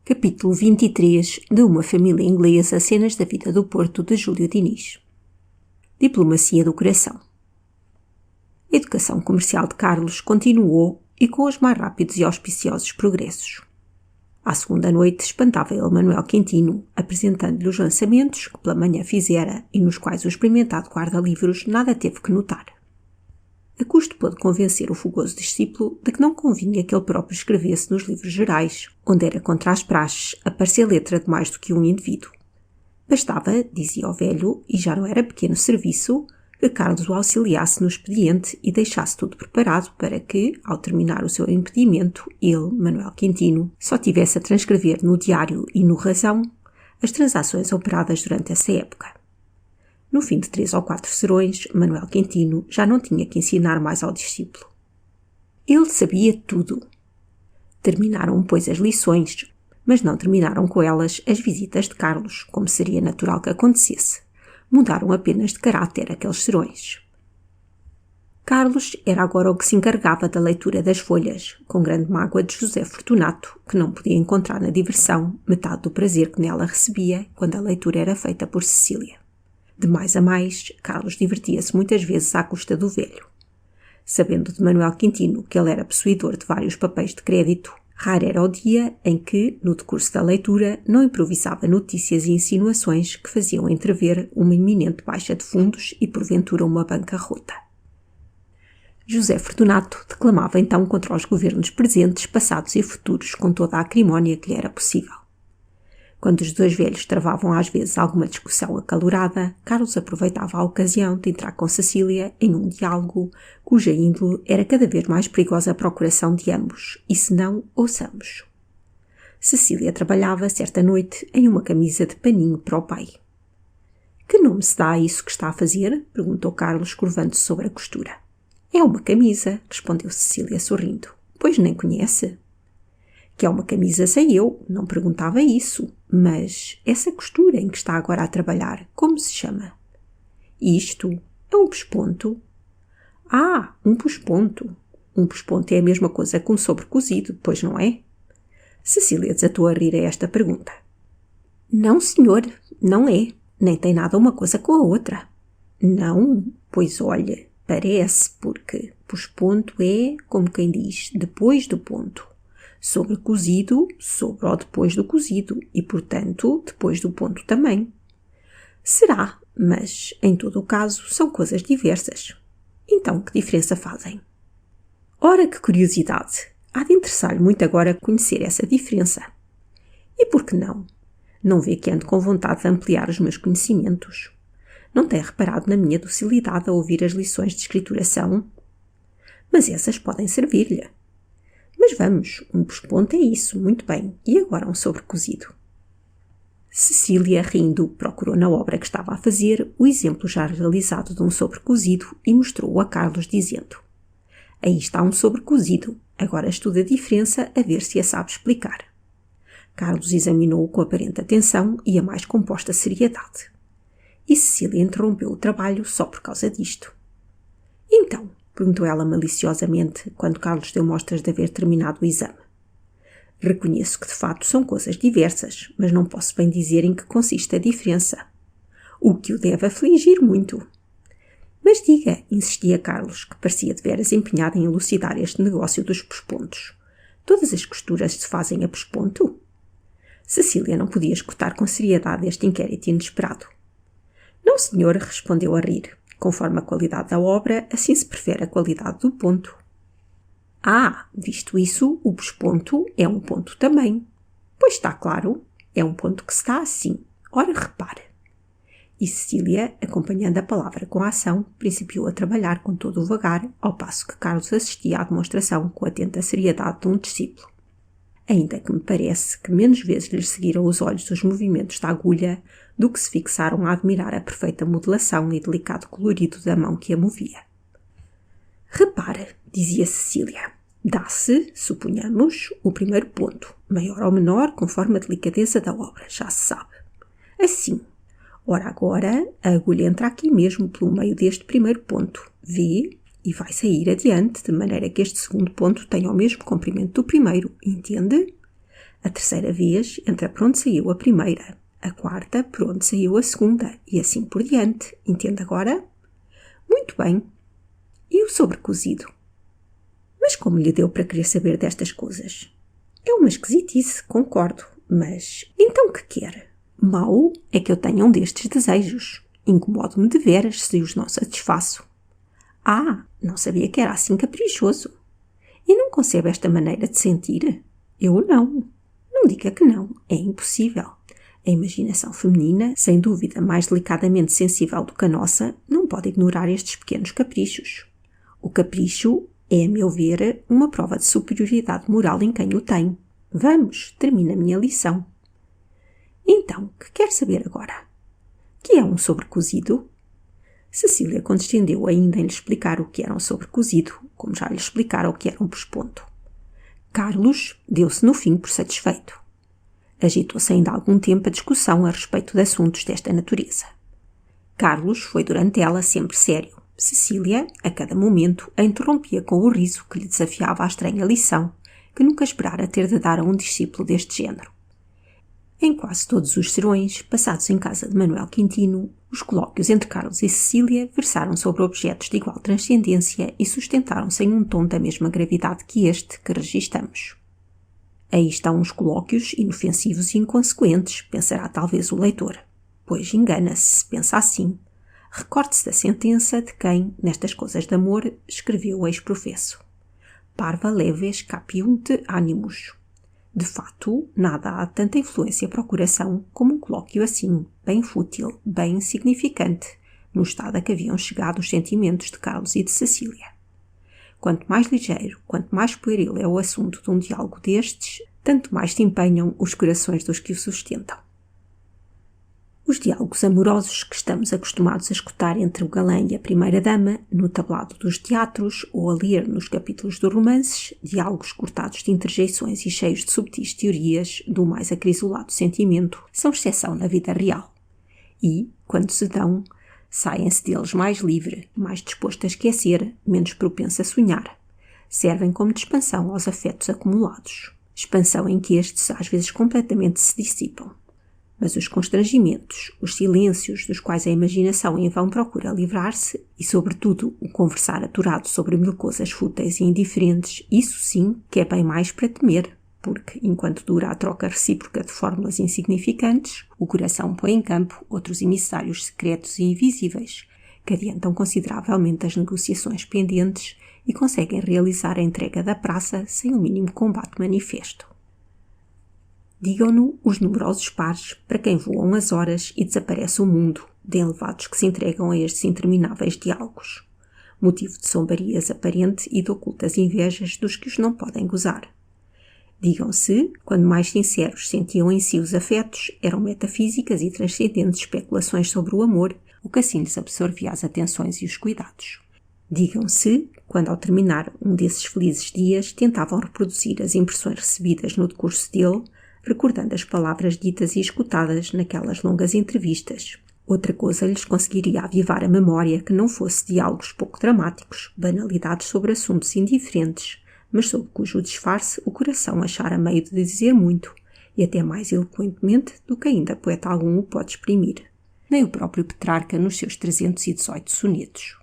Capítulo 23 de Uma Família Inglesa, Cenas da Vida do Porto, de Júlio Diniz. Diplomacia do Coração. A educação comercial de Carlos continuou e com os mais rápidos e auspiciosos progressos. À segunda noite espantava ele Manuel Quintino, apresentando-lhe os lançamentos que pela manhã fizera e nos quais o experimentado guarda-livros nada teve que notar. A custo pôde convencer o fogoso discípulo de que não convinha que ele próprio escrevesse nos livros gerais, onde era contra as praxes aparecer letra de mais do que um indivíduo. Bastava, dizia o velho, e já não era pequeno serviço, que Carlos o auxiliasse no expediente e deixasse tudo preparado para que, ao terminar o seu impedimento, ele, Manuel Quintino, só tivesse a transcrever no diário e no Razão as transações operadas durante essa época. No fim de 3 ou 4 serões, Manuel Quintino já não tinha que ensinar mais ao discípulo. Ele sabia tudo. Terminaram, pois, as lições, mas não terminaram com elas as visitas de Carlos, como seria natural que acontecesse. Mudaram apenas de caráter aqueles serões. Carlos era agora o que se encarregava da leitura das folhas, com grande mágoa de José Fortunato, que não podia encontrar na diversão metade do prazer que nela recebia quando a leitura era feita por Cecília. De mais a mais, Carlos divertia-se muitas vezes à custa do velho. Sabendo de Manuel Quintino que ele era possuidor de vários papéis de crédito, raro era o dia em que, no decurso da leitura, não improvisava notícias e insinuações que faziam entrever uma iminente baixa de fundos e, porventura, uma bancarrota. José Fortunato declamava então contra os governos presentes, passados e futuros com toda a acrimónia que lhe era possível. Quando os dois velhos travavam às vezes alguma discussão acalorada, Carlos aproveitava a ocasião de entrar com Cecília em um diálogo cuja índole era cada vez mais perigosa para o coração de ambos, e se não, ouçamos. Cecília trabalhava certa noite em uma camisa de paninho para o pai. «Que nome se dá a isso que está a fazer?» perguntou Carlos, curvando-se sobre a costura. «É uma camisa», respondeu Cecília sorrindo. «Pois nem conhece?» «Que é uma camisa sei eu, não perguntava isso, mas essa costura em que está agora a trabalhar, como se chama?» «Isto é um pesponto». «Ah, um pesponto. Um pesponto é a mesma coisa que um sobrecozido, pois não é?» Cecília desatou a rir a esta pergunta. «Não, senhor, não é, nem tem nada uma coisa com a outra». «Não? Pois olha, parece, porque pesponto é, como quem diz, depois do ponto. Sobrecozido, sobre ou depois do cozido, e, portanto, depois do ponto também. Será, mas, em todo o caso, são coisas diversas. Então, que diferença fazem? Ora, que curiosidade! Há de interessar-lhe muito agora conhecer essa diferença. E por que não? Não vê que ando com vontade de ampliar os meus conhecimentos? Não tem reparado na minha docilidade a ouvir as lições de escrituração? Mas essas podem servir-lhe. Mas vamos, um pesponto é isso, muito bem, e agora um sobrecozido?» Cecília, rindo, procurou na obra que estava a fazer o exemplo já realizado de um sobrecozido e mostrou-o a Carlos, dizendo: «Aí está um sobrecozido, agora estuda a diferença a ver se a sabe explicar». Carlos examinou-o com aparente atenção e a mais composta seriedade. E Cecília interrompeu o trabalho só por causa disto. «Então», perguntou ela maliciosamente, quando Carlos deu mostras de haver terminado o exame. «Reconheço que de fato são coisas diversas, mas não posso bem dizer em que consiste a diferença. O que o deve afligir muito». «Mas diga», insistia Carlos, que parecia de veras empenhado em elucidar este negócio dos pespontos. «Todas as costuras se fazem a pesponto?» Cecília não podia escutar com seriedade este inquérito inesperado. «Não, senhor», respondeu a rir. «Conforme a qualidade da obra, assim se prefere a qualidade do ponto». «Ah, visto isso, o pesponto é um ponto também». «Pois está claro, é um ponto que se dá assim. Ora, repare». E Cecília, acompanhando a palavra com a ação, principiou a trabalhar com todo o vagar, ao passo que Carlos assistia à demonstração com atenta seriedade de um discípulo. Ainda que me parece que menos vezes lhes seguiram os olhos os movimentos da agulha do que se fixaram a admirar a perfeita modelação e delicado colorido da mão que a movia. «Repare», dizia Cecília, «dá-se, suponhamos, o primeiro ponto, maior ou menor, conforme a delicadeza da obra, já se sabe. Assim. Ora agora, a agulha entra aqui mesmo pelo meio deste primeiro ponto, vê, e vai sair adiante, de maneira que este segundo ponto tenha o mesmo comprimento do primeiro, entende? A terceira vez entra por onde saiu a primeira, a quarta por onde saiu a segunda e assim por diante. Entende agora? Muito bem. E o sobrecozido? Mas como lhe deu para querer saber destas coisas? É uma esquisitice, concordo, mas então que quer? Mau é que eu tenha um destes desejos. Incomodo-me de veras se os não satisfaço. Ah, não sabia que era assim caprichoso. E não concebe esta maneira de sentir? Eu não. Não diga que não, é impossível. A imaginação feminina, sem dúvida mais delicadamente sensível do que a nossa, não pode ignorar estes pequenos caprichos. O capricho é, a meu ver, uma prova de superioridade moral em quem o tem. Vamos, termina a minha lição. Então, que quer saber agora? Que é um sobrecozido? Cecília condescendeu ainda em lhe explicar o que era um sobrecozido, como já lhe explicara o que era um pesponto. Carlos deu-se no fim por satisfeito. Agitou-se ainda algum tempo a discussão a respeito de assuntos desta natureza. Carlos foi durante ela sempre sério. Cecília, a cada momento, a interrompia com o riso que lhe desafiava a estranha lição, que nunca esperara ter de dar a um discípulo deste género. Em quase todos os serões, passados em casa de Manuel Quintino, os colóquios entre Carlos e Cecília versaram sobre objetos de igual transcendência e sustentaram-se em um tom da mesma gravidade que este que registamos. Aí estão os colóquios inofensivos e inconsequentes, pensará talvez o leitor. Pois engana-se se pensa assim. Recorde-se da sentença de quem, nestas coisas de amor, escreveu o ex-professo. Parva leves capiunt animus. De fato, nada há tanta influência para o coração como um colóquio assim, bem fútil, bem insignificante, no estado a que haviam chegado os sentimentos de Carlos e de Cecília. Quanto mais ligeiro, quanto mais pueril é o assunto de um diálogo destes, tanto mais se empenham os corações dos que o sustentam. Os diálogos amorosos que estamos acostumados a escutar entre o galã e a primeira-dama, no tablado dos teatros ou a ler nos capítulos dos romances, diálogos cortados de interjeições e cheios de subtis teorias do mais acrisolado sentimento, são exceção na vida real. E, quando se dão, saem-se deles mais livre, mais disposto a esquecer, menos propenso a sonhar. Servem como de expansão aos afetos acumulados. Expansão em que estes às vezes completamente se dissipam. Mas os constrangimentos, os silêncios dos quais a imaginação em vão procura livrar-se e, sobretudo, o conversar aturado sobre mil coisas fúteis e indiferentes, isso sim que é bem mais para temer, porque, enquanto dura a troca recíproca de fórmulas insignificantes, o coração põe em campo outros emissários secretos e invisíveis, que adiantam consideravelmente as negociações pendentes e conseguem realizar a entrega da praça sem o mínimo combate manifesto. Digam-no os numerosos pares para quem voam as horas e desaparece o mundo, de enlevados que se entregam a estes intermináveis diálogos, motivo de zombarias aparente e de ocultas invejas dos que os não podem gozar. Digam-se, quando mais sinceros sentiam em si os afetos, eram metafísicas e transcendentes especulações sobre o amor, o que assim lhes absorvia as atenções e os cuidados. Digam-se, quando ao terminar um desses felizes dias tentavam reproduzir as impressões recebidas no decurso dele, recordando as palavras ditas e escutadas naquelas longas entrevistas. Outra coisa lhes conseguiria avivar a memória que não fosse diálogos pouco dramáticos, banalidades sobre assuntos indiferentes, mas sob cujo disfarce o coração achara meio de dizer muito, e até mais eloquentemente do que ainda poeta algum o pode exprimir. Nem o próprio Petrarca nos seus 318 sonetos.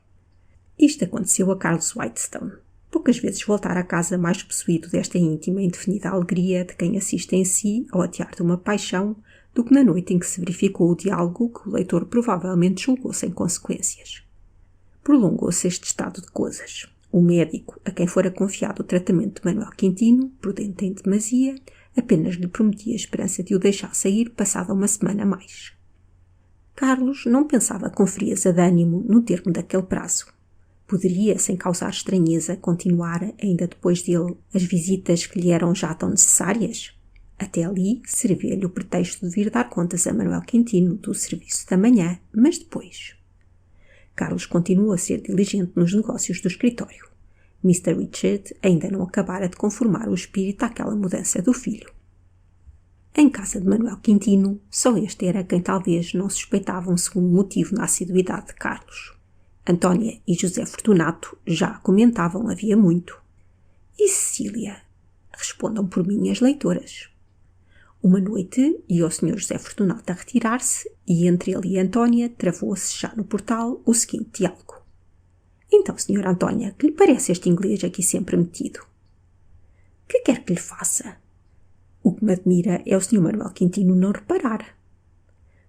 Isto aconteceu a Carlos Whitestone. Poucas vezes voltar a casa mais possuído desta íntima e indefinida alegria de quem assiste em si ao atear de uma paixão do que na noite em que se verificou o diálogo que o leitor provavelmente julgou sem consequências. Prolongou-se este estado de coisas. O médico, a quem fora confiado o tratamento de Manuel Quintino, prudente em demasia, apenas lhe prometia a esperança de o deixar sair passada uma semana a mais. Carlos não pensava com frieza de ânimo no termo daquele prazo. Poderia, sem causar estranheza, continuar, ainda depois dele, as visitas que lhe eram já tão necessárias? Até ali, servia-lhe o pretexto de vir dar contas a Manuel Quintino do serviço da manhã, mas depois. Carlos continuou a ser diligente nos negócios do escritório. Mr. Richard ainda não acabara de conformar o espírito àquela mudança do filho. Em casa de Manuel Quintino, só este era quem talvez não suspeitava um segundo motivo na assiduidade de Carlos. Antônia e José Fortunato já comentavam havia muito. E Cecília? Respondam por mim as leitoras. Uma noite, ia o Sr. José Fortunato a retirar-se e entre ele e Antónia travou-se já no portal o seguinte diálogo. Então, Sra. Antónia, que lhe parece este inglês aqui sempre metido? Que quer que lhe faça? O que me admira é o Sr. Manuel Quintino não reparar.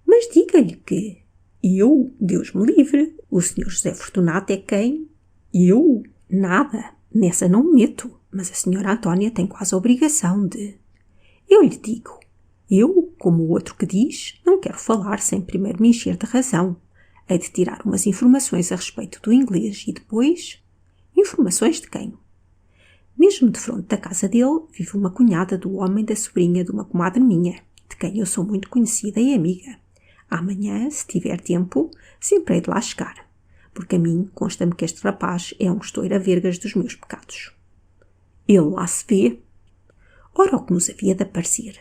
Mas diga-lhe que eu, Deus me livre, o Sr. José Fortunato é quem? Eu? Nada, nessa não me meto, mas a Sra. Antónia tem quase a obrigação de... Eu lhe digo, eu, como o outro que diz, não quero falar sem primeiro me encher de razão. Hei de tirar umas informações a respeito do inglês e depois... Informações de quem? Mesmo defronte da casa dele, vive uma cunhada do homem da sobrinha de uma comadre minha, de quem eu sou muito conhecida e amiga. Amanhã, se tiver tempo, sempre hei de lá chegar, porque a mim consta-me que este rapaz é um estoura-vergas dos meus pecados. Ele lá se vê. Ora, o que nos havia de aparecer.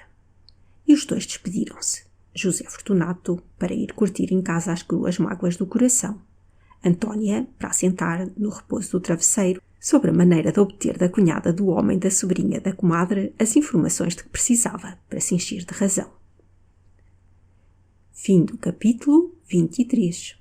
E os dois despediram-se. José Fortunato para ir curtir em casa as cruas mágoas do coração. Antónia para assentar no repouso do travesseiro sobre a maneira de obter da cunhada do homem da sobrinha da comadre as informações de que precisava para se encher de razão. Fim do capítulo 23.